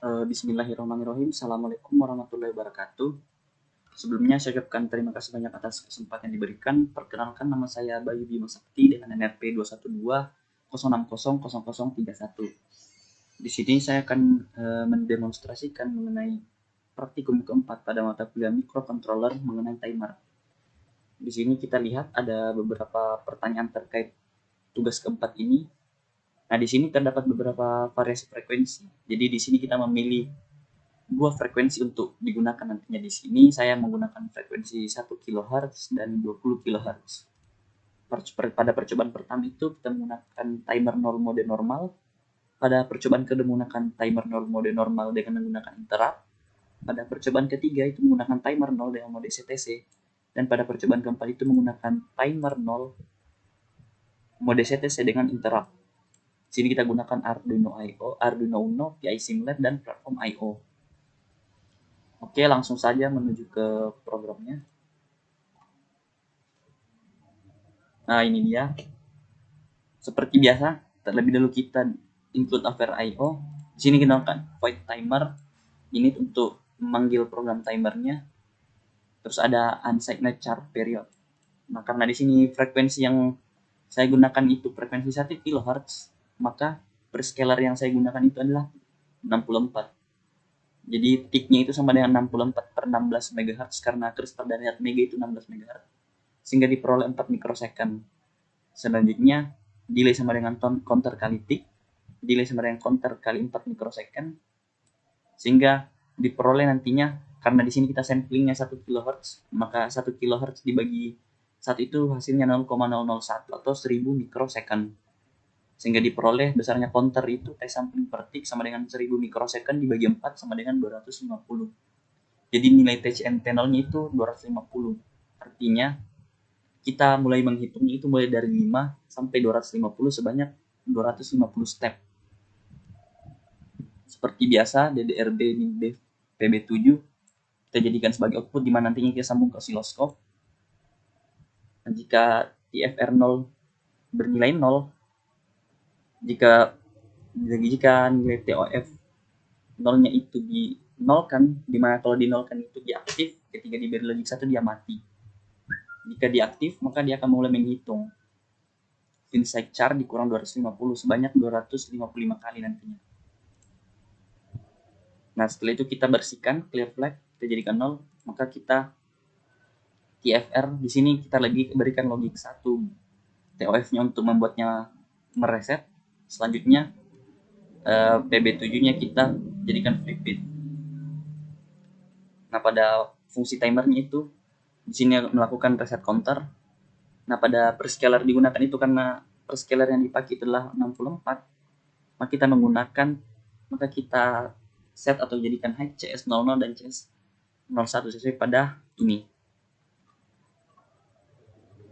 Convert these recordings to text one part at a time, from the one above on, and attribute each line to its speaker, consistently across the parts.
Speaker 1: Bismillahirrahmanirrahim. Assalamualaikum warahmatullahi wabarakatuh. Sebelumnya saya ucapkan terima kasih banyak atas kesempatan yang diberikan. Perkenalkan, nama saya Bayu Bima Sakti dengan NRP 212 0600031. Di sini saya akan mendemonstrasikan mengenai praktikum keempat pada mata kuliah microcontroller mengenai timer. Di sini kita lihat ada beberapa pertanyaan terkait tugas keempat ini. Nah, di sini terdapat beberapa variasi frekuensi. Jadi di sini kita memilih dua frekuensi untuk digunakan nantinya. Di sini saya menggunakan frekuensi 1 kHz dan 20 kHz. Pada percobaan pertama itu kita menggunakan timer 0 mode normal. Pada percobaan kedua menggunakan timer 0 mode normal dengan menggunakan interrupt. Pada percobaan ketiga itu menggunakan timer 0 dengan mode CTC. Dan pada percobaan keempat itu menggunakan timer 0 mode CTC dengan interrupt. Di sini kita gunakan Arduino IO, Arduino Uno, PISymlab, dan platform IO. Oke, langsung saja menuju ke programnya. Nah, ini dia. Seperti biasa, terlebih dahulu kita include affair IO. Di sini kita gunakan void timer. Ini untuk memanggil program timernya. Terus ada unsigned char period. Nah, karena di sini frekuensi yang saya gunakan itu frekuensi 1 kHz, maka prescaler yang saya gunakan itu adalah 64. Jadi ticknya itu sama dengan 64 per 16 MHz karena kristal dari mega itu 16 MHz. Sehingga diperoleh 4 mikrosecond. Selanjutnya delay sama dengan counter kali tick, delay sama dengan counter kali 4 mikrosecond, sehingga diperoleh nantinya, karena di sini kita samplingnya 1 kHz, maka 1 kHz dibagi 1 itu hasilnya 0,001 atau 1000 mikrosecond, sehingga diperoleh besarnya counter itu T sampling per tick sama dengan 1000 mikrosecond dibagi 4 sama dengan 250. Jadi nilai TCN T0-nya itu 250. Artinya kita mulai menghitungnya itu mulai dari 5 sampai 250 sebanyak 250 step. Seperti biasa, DDRB PB7 kita jadikan sebagai output di mana nantinya kita sambung ke osiloskop. Dan jika TFR 0 bernilai 0, jika nilai TOF 0-nya itu di nolkan, dimana kalau di nolkan itu dia aktif, ketika diberi logik 1 dia mati. Jika dia aktif, maka dia akan mulai menghitung inside char dikurang 250 sebanyak 255 kali nantinya. Nah, setelah itu kita bersihkan clear flag, kita jadikan 0, maka kita TFR di sini kita lagi berikan logik 1 TOF-nya untuk membuatnya mereset. Selanjutnya PB7-nya kita jadikan flip bit. Nah, pada fungsi timernya itu di sini melakukan reset counter. Nah, pada prescaler digunakan itu karena prescaler yang dipakai adalah 64, maka kita set atau jadikan high CS00 dan CS01 sesuai pada ini.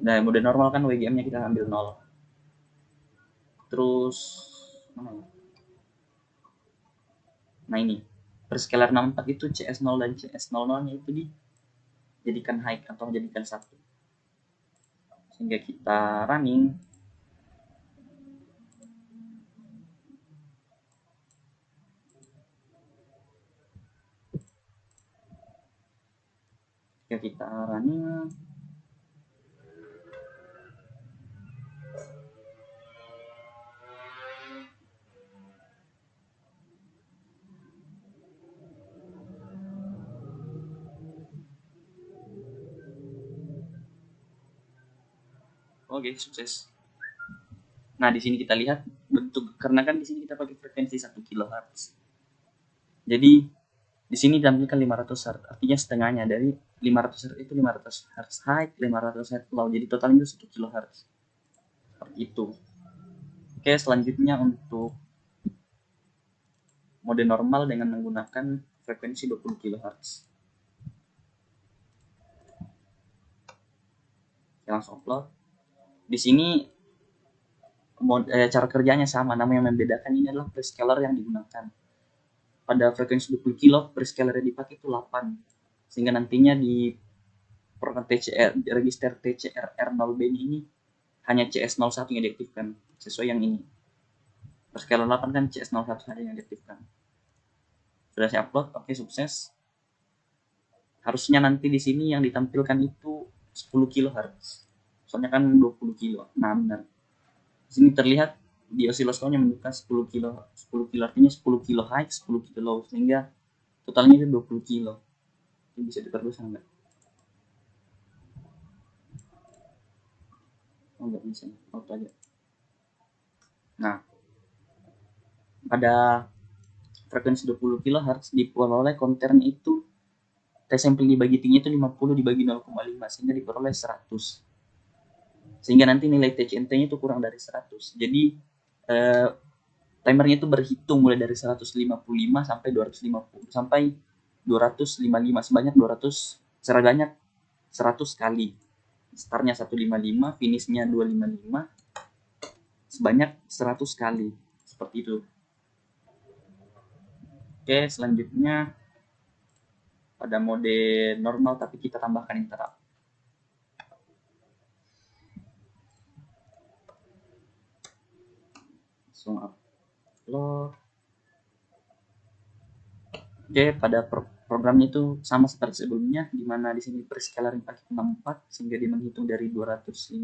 Speaker 1: Nah, mode normal kan WGM-nya kita ambil 0. Terus nah ini prescaler 64 itu CS0 dan CS00-nya itu dijadikan high atau jadikan 1. Sehingga kita running. Oke, sukses. Nah, di sini kita lihat bentuk, karena kan di sini kita pakai frekuensi 1 kHz. Jadi di sini ditampilkan 500 Hz, artinya setengahnya dari 500 Hz itu 500 Hz high, 500 Hz low. Jadi totalnya 1 kHz. Seperti itu. Oke, selanjutnya untuk mode normal dengan menggunakan frekuensi 20 kHz. Kita langsung upload. Di sini cara kerjanya sama, namun yang membedakan ini adalah prescaler yang digunakan. Pada frekuensi 20 kilo, prescaler yang dipakai itu 8. Sehingga nantinya di program TCR, register TCR-R0B ini hanya CS01 yang diaktifkan, sesuai yang ini. Prescaler 8 kan CS01 saja yang diaktifkan. Sudah saya upload, oke, sukses. Harusnya nanti di sini yang ditampilkan itu 10 kHz. Soalnya kan 20 kilo. Nah, benar. Di sini terlihat di osiloskopnya menunjukkan 10 kilo artinya 10 kilo high, 10 kilo low, sehingga totalnya itu 20 kilo. Ini bisa diperluas enggak? Oh, enggak bisa. Auto aja. Nah, pada frekuensi 20 kHz diperoleh konternya itu T-sampling dibagi tinggi itu 50 dibagi 0,5 sehingga diperoleh 100. Sehingga nanti nilai TCNT-nya itu kurang dari 100. Jadi timernya itu berhitung mulai dari 155 sampai 250 sampai 255 sebanyak 200 sebanyak 100 kali. Startnya 155, finishnya 255 sebanyak 100 kali. Seperti itu. Oke, selanjutnya pada mode normal tapi kita tambahkan interrupt. Langsung upload. Oke, pada programnya itu sama seperti sebelumnya, di mana di sini prescalaring pakai 64 sehingga dia menghitung dari 250.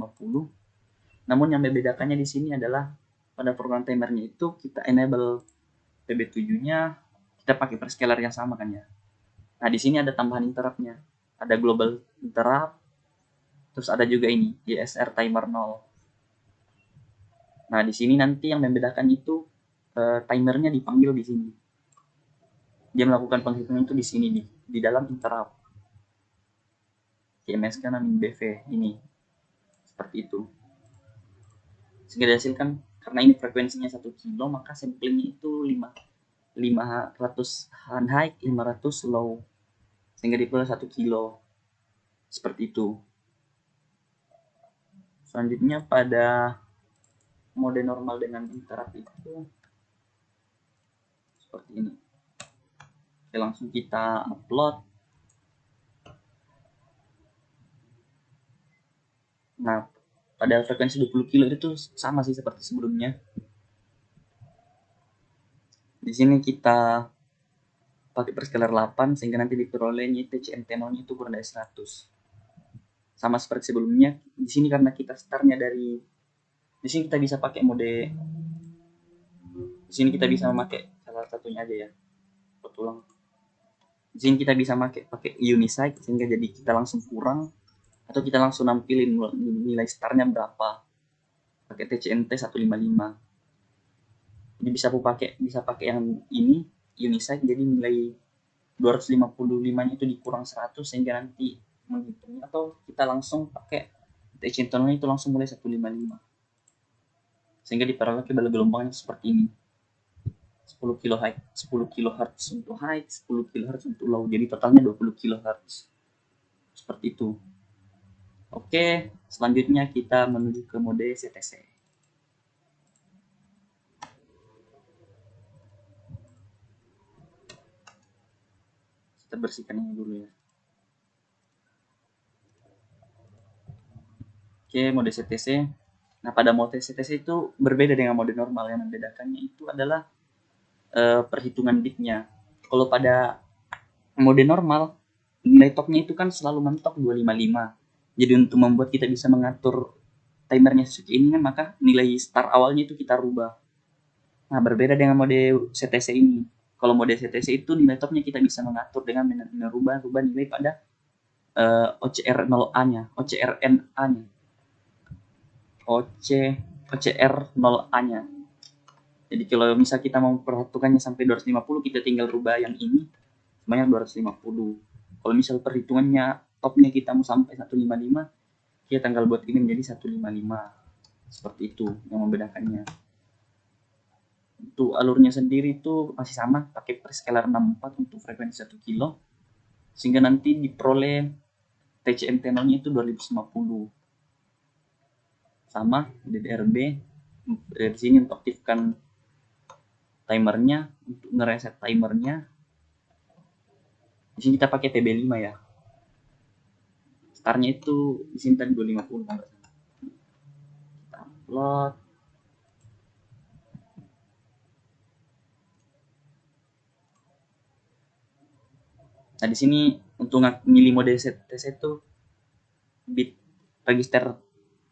Speaker 1: Namun yang membedakannya di sini adalah pada program timernya itu kita enable PB7-nya, kita pakai prescaler yang sama kan ya. Nah, di sini ada tambahan interrupt-nya. Ada global interrupt, terus ada juga ini, GSR timer 0. Nah, di sini nanti yang membedakan itu timernya dipanggil di sini. Dia melakukan penghitungan itu di sini di dalam interrupt. CMS kan BV ini. Seperti itu. Sehingga dihasilkan karena ini frekuensinya 1 kilo, maka samplingnya itu 500 high, 500 low. Sehingga diperoleh 1 kilo. Seperti itu. Selanjutnya pada mode normal dengan interrupt itu seperti ini. Oke, langsung kita upload. Nah, pada frekuensi 20 kilo itu sama sih seperti sebelumnya. Di sini kita pakai perscalar 8 sehingga nanti diperolehnya TCNT0-nya itu kurang dari 100. Sama seperti sebelumnya. Di sini karena kita startnya dari di sini kita bisa pakai mode di sini kita bisa memakai salah satunya aja ya. Ulang. Di sini kita bisa pakai unisite sehingga jadi kita langsung kurang atau kita langsung nampilin nilai startnya berapa pakai TCNT 155. Ini bisa pakai yang ini unisite jadi nilai 255 itu dikurang 100 sehingga nanti menghitungnya atau kita langsung pakai TCNT itu langsung mulai 155 sehingga diperoleh kembali gelombangnya seperti ini. 10 kilo high, 10 kHz untuk high, 10 kHz untuk low. Jadi totalnya 20 kHz. Seperti itu. Oke, selanjutnya kita menuju ke mode CTC. Kita bersihkan ini dulu ya. Oke, mode CTC. Nah, pada mode CTC itu berbeda dengan mode normal. Yang membedakannya itu adalah perhitungan bitnya. Kalau pada mode normal, nilai topnya itu kan selalu mentok 255. Jadi untuk membuat kita bisa mengatur timernya seperti ini kan, maka nilai start awalnya itu kita rubah. Nah, berbeda dengan mode CTC ini. Kalau mode CTC itu nilai topnya kita bisa mengatur dengan merubah nilai pada OCR 0A-nya, OCRNA-nya. OCR 0A-nya. Jadi kalau misal kita mau perhitungannya sampai 250, kita tinggal rubah yang ini sebanyak 250. Kalau misal perhitungannya topnya kita mau sampai 155, kita tinggal buat ini menjadi 155. Seperti itu yang membedakannya. Untuk alurnya sendiri itu masih sama, pakai prescaler 64 untuk frekuensi 1 kilo. Sehingga nanti diperoleh TCNT0-nya itu 250. Sama DDRB. Di sini untuk aktifkan timernya, untuk ngereset timernya. Di sini kita pakai TB5 ya. Startnya itu di sini tadi 250 kalau nggak salah. Kita upload. Nah, di sini untuk milih mode CTC itu bit register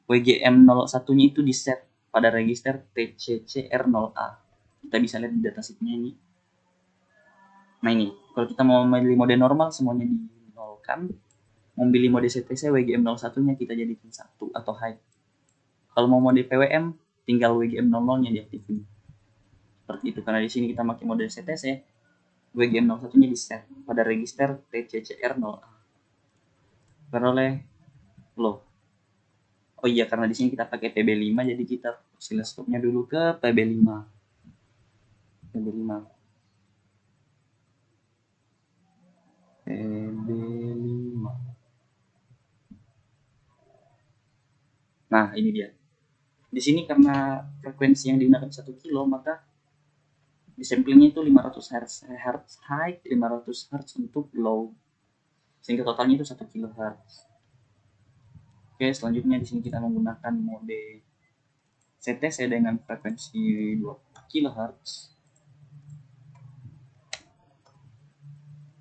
Speaker 1: WGM01-nya itu di set pada register TCCR0A. Kita bisa lihat di datasheet-nya ini. Nah, ini kalau kita mau memilih mode normal semuanya di nolkan. Memilih mode CTC WGM01-nya kita jadikan 1 atau high. Kalau mau mode PWM tinggal WGM00-nya diaktifin. Seperti itu, karena di sini kita pakai mode CTC, WGM01-nya di set pada register TCCR0A. Peroleh low. Oh iya, karena di sini kita pakai PB5, jadi kita oscilloscope-nya dulu ke PB5. PB5. PB5. Nah, ini dia. Di sini karena frekuensi yang digunakan 1 kilo, maka di samplingnya itu 500 Hz high, 500 Hz untuk low. Sehingga totalnya itu 1 kHz. Oke, selanjutnya di sini kita menggunakan mode CTC dengan frekuensi 2 kHz.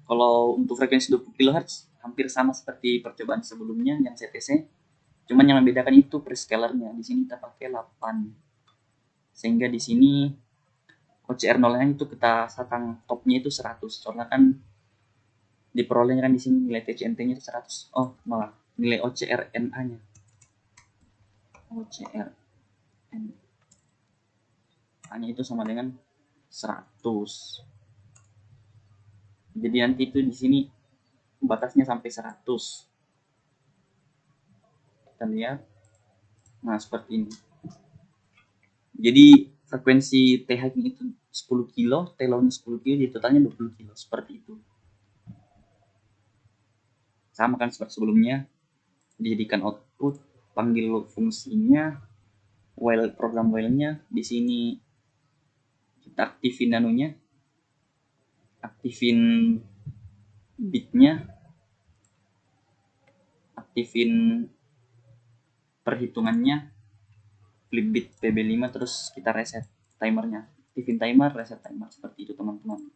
Speaker 1: Kalau untuk frekuensi 20 kHz hampir sama seperti percobaan sebelumnya yang CTC. Cuman yang membedakan itu prescalernya. Di sini kita pakai 8. Sehingga di sini OCR0-nya itu kita satang topnya itu 100. Soalnya kan diperolehnya kan di sini nilai TCNT-nya itu 100. Oh, malah nilai OCRNA-nya. OCRNA-nya itu sama dengan 100. Jadi nanti itu di sini batasnya sampai 100. Kita lihat. Nah, seperti ini. Jadi frekuensi TH-nya itu 10 kilo, T-low-nya 10 kilo, jadi totalnya 20 kilo. Seperti itu. Sama kan seperti sebelumnya. Dijadikan output, panggil fungsinya, while program while-nya. Di sini kita aktifin nanunya, aktifin bitnya, aktifin perhitungannya, flip bit PB5, terus kita reset timernya, aktifin timer, reset timer. Seperti itu teman-teman.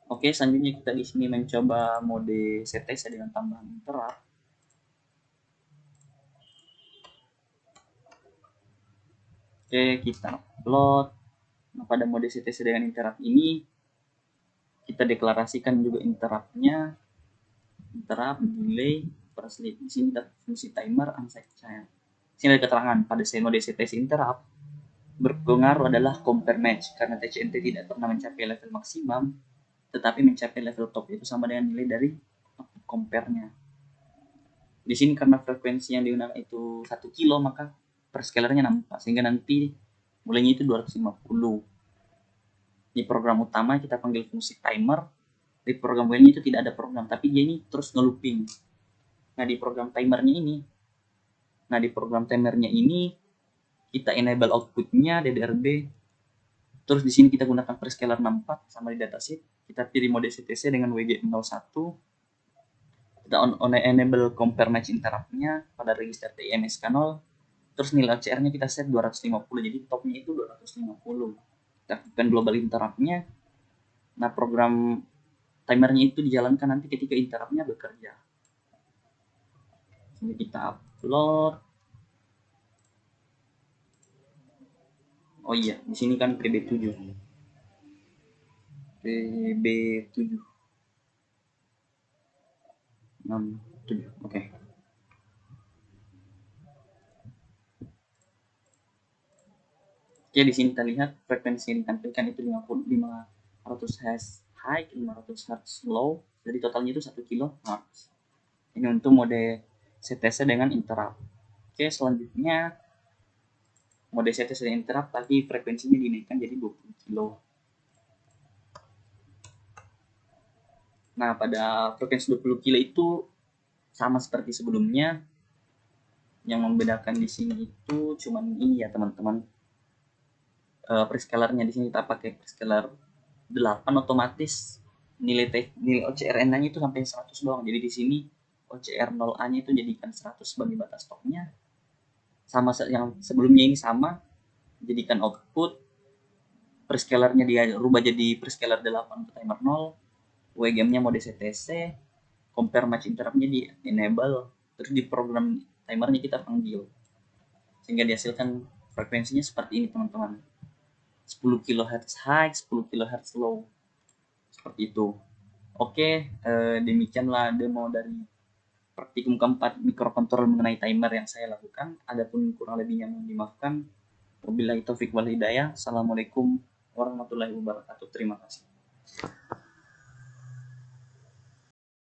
Speaker 1: Oke, selanjutnya kita di sini mencoba mode CTC dengan tambahan interrupt. Oke, kita upload. Nah, pada mode CTC dengan interrupt ini kita deklarasikan juga interrupt-nya, interrupt, delay, sleep. Di sini ada fungsi timer, unset child. Di sini ada keterangan pada mode CTC interrupt berpengaruh adalah compare match karena TCNT tidak pernah mencapai level maksimum, tetapi mencapai level top itu sama dengan nilai dari compare-nya. Di sini karena frekuensi yang digunakan itu 1 kilo, maka per scalernya nampak, sehingga nanti mulainya itu 250. Di program utama kita panggil fungsi timer. Di program lainnya itu tidak ada program, tapi dia ini terus nge-looping. Nah, di program timernya ini kita enable outputnya DDRB. Terus di sini kita gunakan prescaler 64 sama di datasheet. Kita pilih mode CTC dengan WG01. Kita on enable compare match interrupt-nya pada register TIMSK0. Terus nilai OCR-nya kita set 250. Jadi topnya itu 250. Kita aktifkan global interrupt-nya. Nah, program timernya itu dijalankan nanti ketika interrupt-nya bekerja. Jadi kita upload. Oh iya, di sini kan PB7. PB7. 67. Oke. Oke, di sini kita lihat frekuensi yang ditampilkan itu 500 Hz high, 500 Hz low. Jadi totalnya itu 1 kHz. Ini untuk mode CTC dengan interrupt. Oke, selanjutnya mode CTC dengan interrupt tapi frekuensinya dinaikkan jadi 20 kilo. Nah, pada frekuensi 20 kilo itu sama seperti sebelumnya. Yang membedakan di sini itu cuman ini ya, teman-teman. Prescalernya di sini kita pakai prescaler 8, otomatis nilai OCR-nya itu sampai 100 doang. Jadi di sini OCR0A-nya itu jadikan 100 sebagai batas stopnya. Sama yang sebelumnya ini sama, jadikan output. Prescalernya dia rubah jadi prescaler 8 untuk timer 0. WGM-nya mode CTC, compare match interrupt-nya di enable, terus di program timernya kita panggil, sehingga dihasilkan frekuensinya seperti ini teman-teman, 10 kHz high, 10 kHz low, seperti itu. Oke, demikianlah demo dari praktikum keempat mikrokontroler mengenai timer yang saya lakukan. Adapun kurang lebihnya mohon dimaafkan. Wabillahi taufik wal hidayah. Assalamualaikum warahmatullahi wabarakatuh. Terima kasih.